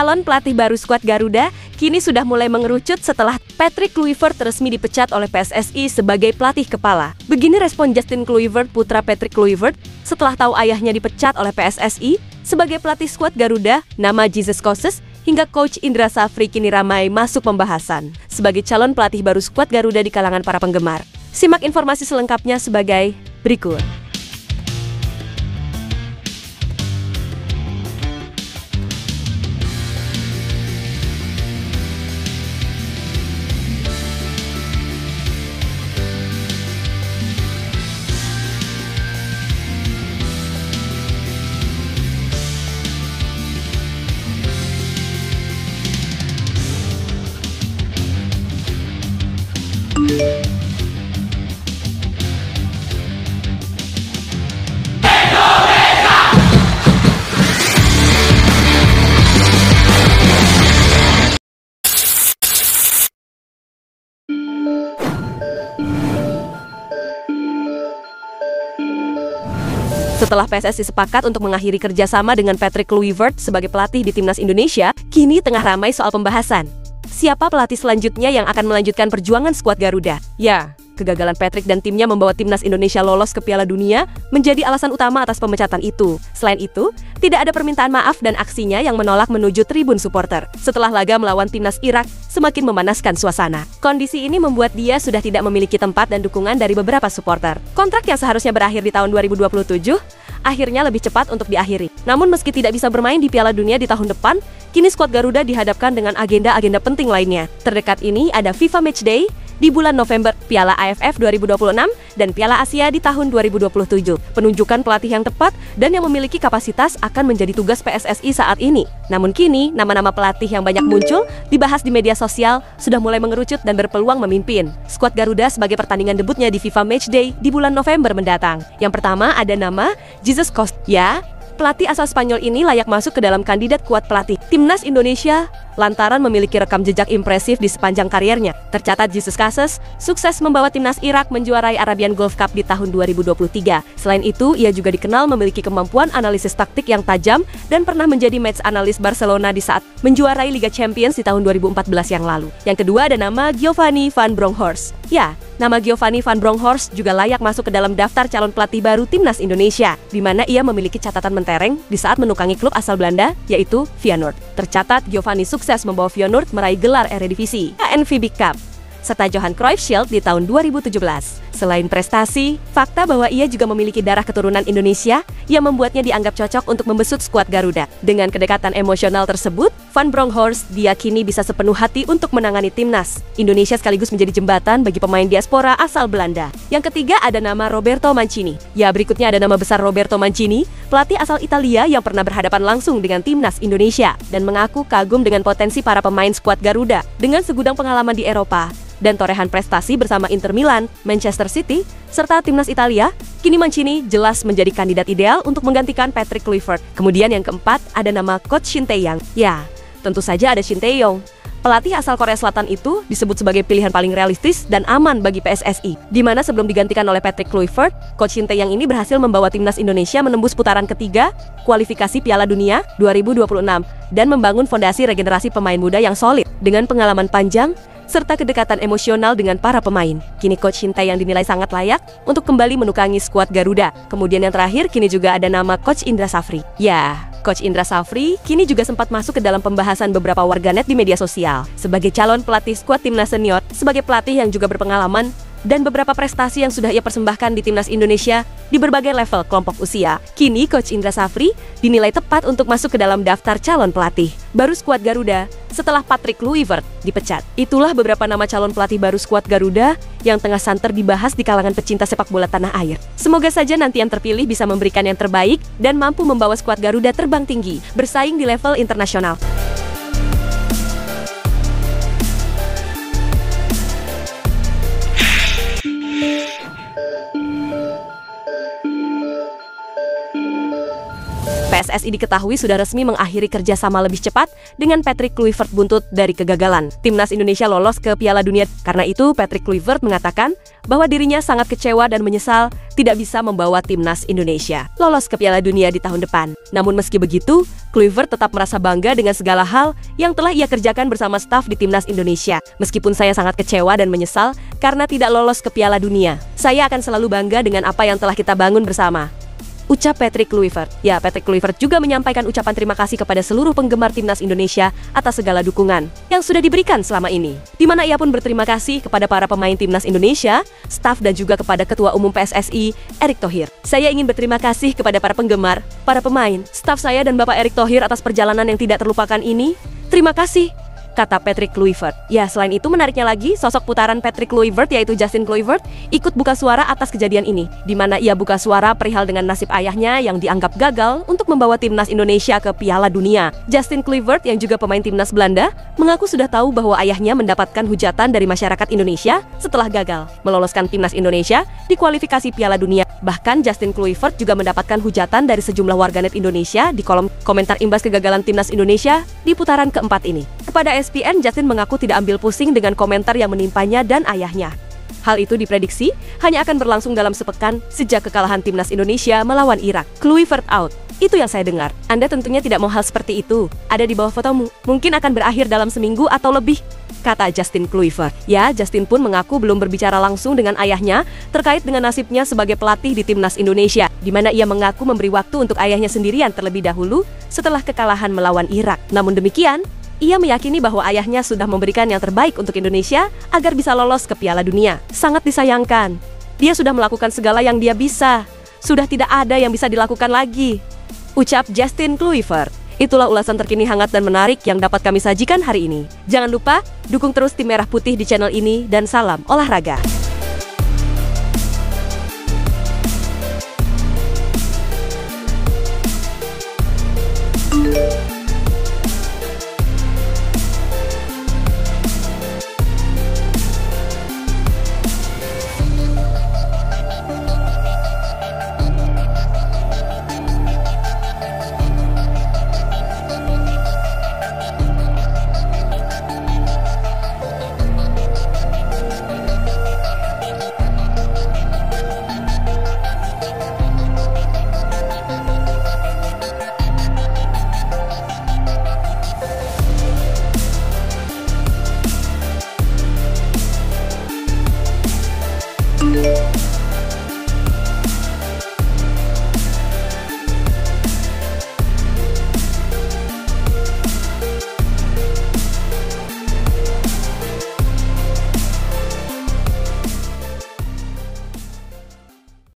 Calon pelatih baru skuad Garuda kini sudah mulai mengerucut setelah Patrick Kluivert resmi dipecat oleh PSSI sebagai pelatih kepala. Begini respon Justin Kluivert, putra Patrick Kluivert, setelah tahu ayahnya dipecat oleh PSSI sebagai pelatih skuad Garuda. Nama Jesus Koces hingga Coach Indra Safri kini ramai masuk pembahasan sebagai calon pelatih baru skuad Garuda di kalangan para penggemar. Simak informasi selengkapnya sebagai berikut. Setelah PSSI sepakat untuk mengakhiri kerjasama dengan Patrick Kluivert sebagai pelatih di Timnas Indonesia, kini tengah ramai soal pembahasan. Siapa pelatih selanjutnya yang akan melanjutkan perjuangan skuad Garuda? Ya, kegagalan Patrick dan timnya membawa Timnas Indonesia lolos ke Piala Dunia menjadi alasan utama atas pemecatan itu. Selain itu, tidak ada permintaan maaf dan aksinya yang menolak menuju tribun supporter. Setelah laga melawan Timnas Irak semakin memanaskan suasana. Kondisi ini membuat dia sudah tidak memiliki tempat dan dukungan dari beberapa supporter. Kontrak yang seharusnya berakhir di tahun 2027 akhirnya lebih cepat untuk diakhiri. Namun meski tidak bisa bermain di Piala Dunia di tahun depan, kini skuad Garuda dihadapkan dengan agenda-agenda penting lainnya. Terdekat ini ada FIFA Matchday di bulan November, Piala AFF 2026, dan Piala Asia di tahun 2027. Penunjukan pelatih yang tepat dan yang memiliki kapasitas akan menjadi tugas PSSI saat ini. Namun kini, nama-nama pelatih yang banyak muncul, dibahas di media sosial, sudah mulai mengerucut dan berpeluang memimpin skuad Garuda sebagai pertandingan debutnya di FIFA Matchday di bulan November mendatang. Yang pertama ada nama Jesus Koces. Ya, pelatih asal Spanyol ini layak masuk ke dalam kandidat kuat pelatih Timnas Indonesia lantaran memiliki rekam jejak impresif di sepanjang kariernya. Tercatat Jesus Koces sukses membawa Timnas Irak menjuarai Arabian Gulf Cup di tahun 2023. Selain itu, ia juga dikenal memiliki kemampuan analisis taktik yang tajam dan pernah menjadi match analis Barcelona di saat menjuarai Liga Champions di tahun 2014 yang lalu. Yang kedua ada nama Giovanni van Bronckhorst. Ya, nama Giovanni van Bronckhorst juga layak masuk ke dalam daftar calon pelatih baru Timnas Indonesia, di mana ia memiliki catatan mentereng di saat menukangi klub asal Belanda, yaitu Feyenoord. Tercatat Giovanni sukses membawa Feyenoord meraih gelar Eredivisie, KNVB Cup, serta Johan Cruyff Shield di tahun 2017. Selain prestasi, fakta bahwa ia juga memiliki darah keturunan Indonesia yang membuatnya dianggap cocok untuk membesut skuad Garuda. Dengan kedekatan emosional tersebut, Van Bronckhorst diyakini bisa sepenuh hati untuk menangani Timnas Indonesia sekaligus menjadi jembatan bagi pemain diaspora asal Belanda. Yang ketiga ada nama Roberto Mancini. Ya, berikutnya ada nama besar Roberto Mancini, pelatih asal Italia yang pernah berhadapan langsung dengan Timnas Indonesia dan mengaku kagum dengan potensi para pemain skuad Garuda. Dengan segudang pengalaman di Eropa dan torehan prestasi bersama Inter Milan, Manchester City, serta Timnas Italia, kini Mancini jelas menjadi kandidat ideal untuk menggantikan Patrick Kluivert. Kemudian yang keempat ada nama Coach Shin Tae-yong. Ya, tentu saja ada Shin Tae-yong. Pelatih asal Korea Selatan itu disebut sebagai pilihan paling realistis dan aman bagi PSSI, di mana sebelum digantikan oleh Patrick Kluivert, Coach Shin Tae-yong ini berhasil membawa Timnas Indonesia menembus putaran ketiga kualifikasi Piala Dunia 2026 dan membangun fondasi regenerasi pemain muda yang solid dengan pengalaman panjang serta kedekatan emosional dengan para pemain. Kini Coach Shin Tae-yong dinilai sangat layak untuk kembali menukangi skuad Garuda. Kemudian yang terakhir, kini juga ada nama Coach Indra Safri. Ya, Coach Indra Safri kini juga sempat masuk ke dalam pembahasan beberapa warganet di media sosial. Sebagai calon pelatih skuad Timnas Senior, sebagai pelatih yang juga berpengalaman dan beberapa prestasi yang sudah ia persembahkan di Timnas Indonesia di berbagai level kelompok usia. Kini Coach Indra Safri dinilai tepat untuk masuk ke dalam daftar calon pelatih baru skuad Garuda setelah Patrick Kluivert dipecat. Itulah beberapa nama calon pelatih baru skuad Garuda yang tengah santer dibahas di kalangan pecinta sepak bola tanah air. Semoga saja nanti yang terpilih bisa memberikan yang terbaik dan mampu membawa skuad Garuda terbang tinggi, bersaing di level internasional. PSSI diketahui sudah resmi mengakhiri kerjasama lebih cepat dengan Patrick Kluivert buntut dari kegagalan. Timnas Indonesia lolos ke Piala Dunia. Karena itu, Patrick Kluivert mengatakan bahwa dirinya sangat kecewa dan menyesal tidak bisa membawa Timnas Indonesia lolos ke Piala Dunia di tahun depan. Namun meski begitu, Kluivert tetap merasa bangga dengan segala hal yang telah ia kerjakan bersama staf di Timnas Indonesia. Meskipun saya sangat kecewa dan menyesal karena tidak lolos ke Piala Dunia, saya akan selalu bangga dengan apa yang telah kita bangun bersama, ucap Patrick Kluivert. Ya, Patrick Kluivert juga menyampaikan ucapan terima kasih kepada seluruh penggemar Timnas Indonesia atas segala dukungan yang sudah diberikan selama ini. Di mana ia pun berterima kasih kepada para pemain Timnas Indonesia, staf dan juga kepada Ketua Umum PSSI, Erick Thohir. Saya ingin berterima kasih kepada para penggemar, para pemain, staf saya dan Bapak Erick Thohir atas perjalanan yang tidak terlupakan ini. Terima kasih, kata Patrick Kluivert. Ya, selain itu menariknya lagi, sosok putaran Patrick Kluivert yaitu Justin Kluivert ikut buka suara atas kejadian ini, di mana ia buka suara perihal dengan nasib ayahnya yang dianggap gagal untuk membawa Timnas Indonesia ke Piala Dunia. Justin Kluivert yang juga pemain Timnas Belanda mengaku sudah tahu bahwa ayahnya mendapatkan hujatan dari masyarakat Indonesia setelah gagal meloloskan Timnas Indonesia di kualifikasi Piala Dunia. Bahkan Justin Kluivert juga mendapatkan hujatan dari sejumlah warganet Indonesia di kolom komentar imbas kegagalan Timnas Indonesia di putaran keempat ini. Kepada ESPN, Justin mengaku tidak ambil pusing dengan komentar yang menimpanya dan ayahnya. Hal itu diprediksi hanya akan berlangsung dalam sepekan sejak kekalahan Timnas Indonesia melawan Irak. Kluivert out. Itu yang saya dengar. Anda tentunya tidak mau hal seperti itu. Ada di bawah fotomu. Mungkin akan berakhir dalam seminggu atau lebih, kata Justin Kluivert. Ya, Justin pun mengaku belum berbicara langsung dengan ayahnya terkait dengan nasibnya sebagai pelatih di Timnas Indonesia, di mana ia mengaku memberi waktu untuk ayahnya sendirian terlebih dahulu setelah kekalahan melawan Irak. Namun demikian, ia meyakini bahwa ayahnya sudah memberikan yang terbaik untuk Indonesia agar bisa lolos ke Piala Dunia. Sangat disayangkan. Dia sudah melakukan segala yang dia bisa. Sudah tidak ada yang bisa dilakukan lagi, ucap Justin Kluivert. Itulah ulasan terkini hangat dan menarik yang dapat kami sajikan hari ini. Jangan lupa, dukung terus tim Merah Putih di channel ini dan salam olahraga.